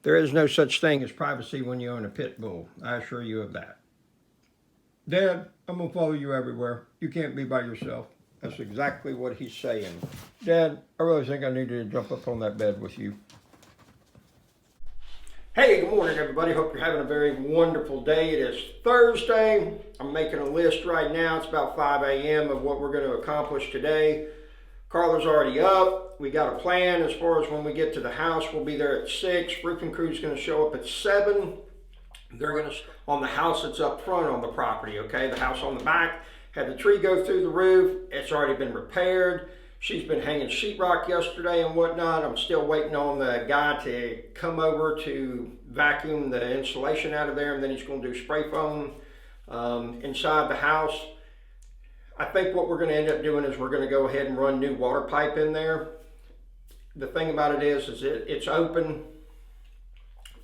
There is no such thing as privacy when you own a pit bull. I assure you of that. Dad, I'm going to follow you everywhere. You can't be by yourself. That's exactly what he's saying. Dad, I really think I needed to jump up on that bed with you. Hey, good morning, everybody. Hope you're having a very wonderful day. It is Thursday. I'm making a list right now. It's about 5 a.m. of what we're going to accomplish today. Carla's already up. We got a plan as far as when we get to the house. We'll be there at 6. Roofing crew's going to show up at 7. They're going to on the house that's up front on the property, okay? The house on the back had the tree go through the roof. It's already been repaired. She's been hanging sheetrock yesterday and whatnot. I'm still waiting on the guy to come over to vacuum the insulation out of there, and then he's going to do spray foam inside the house. I think what we're going to end up doing is we're going to go ahead and run new water pipe in there. The thing about it is it's open.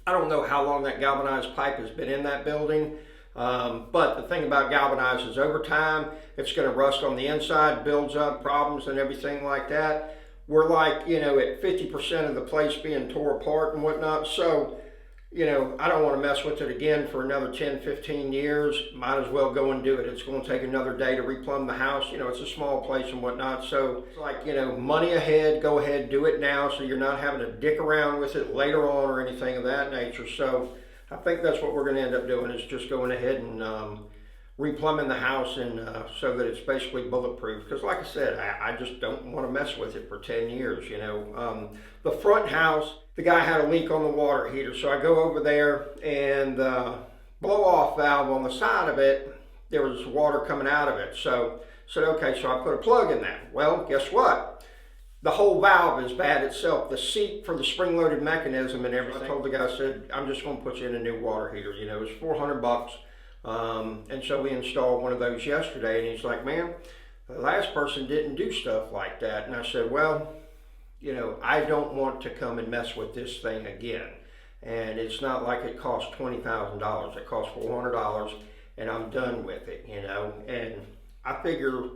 I don't know how long that galvanized pipe has been in that building. But the thing about galvanized is over time, it's going to rust on the inside, builds up problems and everything like that. We're like, at 50% of the place being tore apart and whatnot. So, I don't want to mess with it again for another 10, 15 years. Might as well go and do it. It's going to take another day to replumb the house. It's a small place and whatnot. So it's like, money ahead, go ahead, do it now so you're not having to dick around with it later on or anything of that nature. So I think that's what we're going to end up doing, is just going ahead and replumbing the house and so that it's basically bulletproof. Because like I said, I just don't want to mess with it for 10 years, The front house, the guy had a leak on the water heater. So I go over there, and the blow-off valve on the side of it, there was water coming out of it. So I said, okay, so I put a plug in that. Well, guess what? The whole valve is bad itself. The seat for the spring-loaded mechanism and everything. I told the guy, I said, I'm just going to put you in a new water heater. It was $400. And so we installed one of those yesterday, and he's like, man, the last person didn't do stuff like that. And I said, well, I don't want to come and mess with this thing again. And it's not like it cost $20,000. It cost $400, and I'm done with it, And I figure,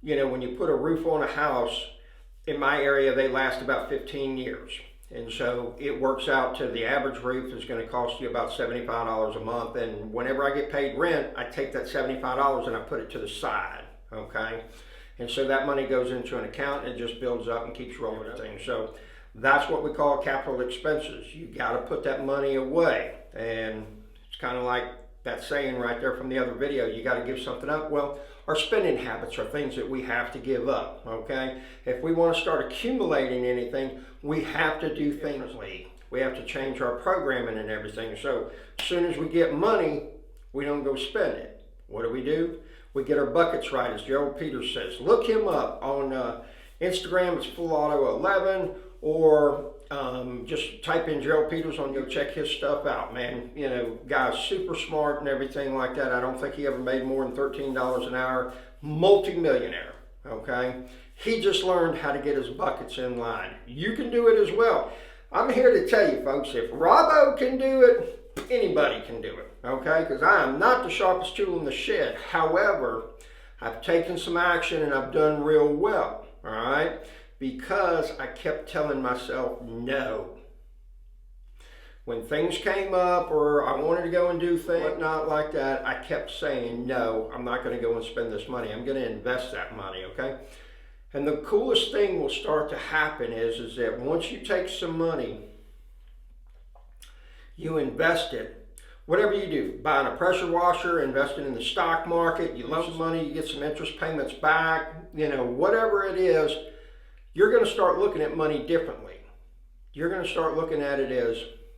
when you put a roof on a house, in my area, they last about 15 years. And so it works out to the average roof is going to cost you about $75 a month. And whenever I get paid rent, I take that $75 and I put it to the side, okay? And so that money goes into an account and it just builds up and keeps rolling everything. So that's what we call capital expenses. You got to put that money away. And it's kind of like that saying right there from the other video, you got to give something up. Well, our spending habits are things that we have to give up, okay? If we want to start accumulating anything, we have to do things differently. We have to change our programming and everything. So as soon as we get money, we don't go spend it. What do? We get our buckets right, as Gerald Peters says. Look him up on Instagram. It's Full Auto 11, or just type in Gerald Peters on, go check his stuff out, man. Guy's super smart and everything like that. I don't think he ever made more than $13 an hour. Multi-millionaire, okay? He just learned how to get his buckets in line. You can do it as well. I'm here to tell you, folks, if Robbo can do it, anybody can do it, okay? Because I am not the sharpest tool in the shed. However, I've taken some action and I've done real well, all right? Because I kept telling myself no. When things came up or I wanted to go and do things not like that, I kept saying, no, I'm not going to go and spend this money. I'm going to invest that money, okay? And the coolest thing will start to happen is that once you take some money, you invest it. Whatever you do, buying a pressure washer, investing in the stock market, you loan some money, you get some interest payments back, whatever it is, you're going to start looking at money differently. You're going to start looking at it as,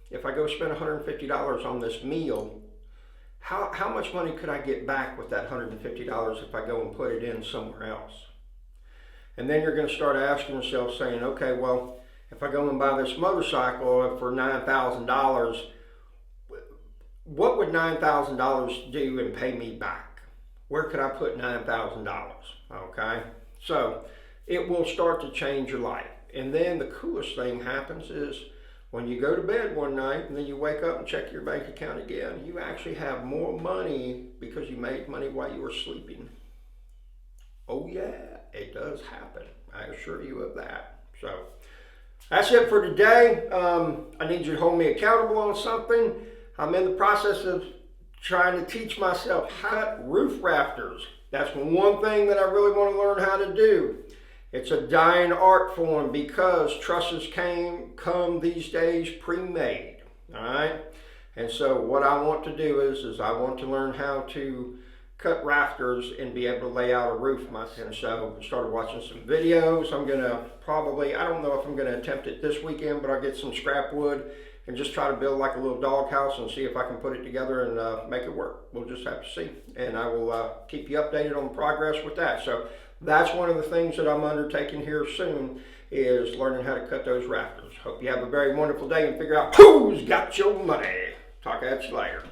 if I go spend $150 on this meal, how much money could I get back with that $150 if I go and put it in somewhere else? And then you're going to start asking yourself, saying, okay, well, if I go and buy this motorcycle for $9,000, what would $9,000 do and pay me back? Where could I put $9,000? Okay, so it will start to change your life. And then the coolest thing happens is when you go to bed one night and then you wake up and check your bank account again, you actually have more money because you made money while you were sleeping. Oh yeah, it does happen. I assure you of that. So That's it for today. I need you to hold me accountable on something. I'm in the process of trying to teach myself how to cut roof rafters. That's one thing that I really want to learn how to do. It's a dying art form because trusses come these days pre-made. All right. And so what I want to do is I want to learn how to cut rafters and be able to lay out a roof myself. And so I started watching some videos. I'm gonna probably, I don't know if I'm gonna attempt it this weekend, but I'll get some scrap wood and just try to build like a little dog house and see if I can put it together and make it work. We'll just have to see. And I will keep you updated on the progress with that. So that's one of the things that I'm undertaking here soon, is learning how to cut those rafters. Hope you have a very wonderful day and figure out who's got your money. Talk at you later.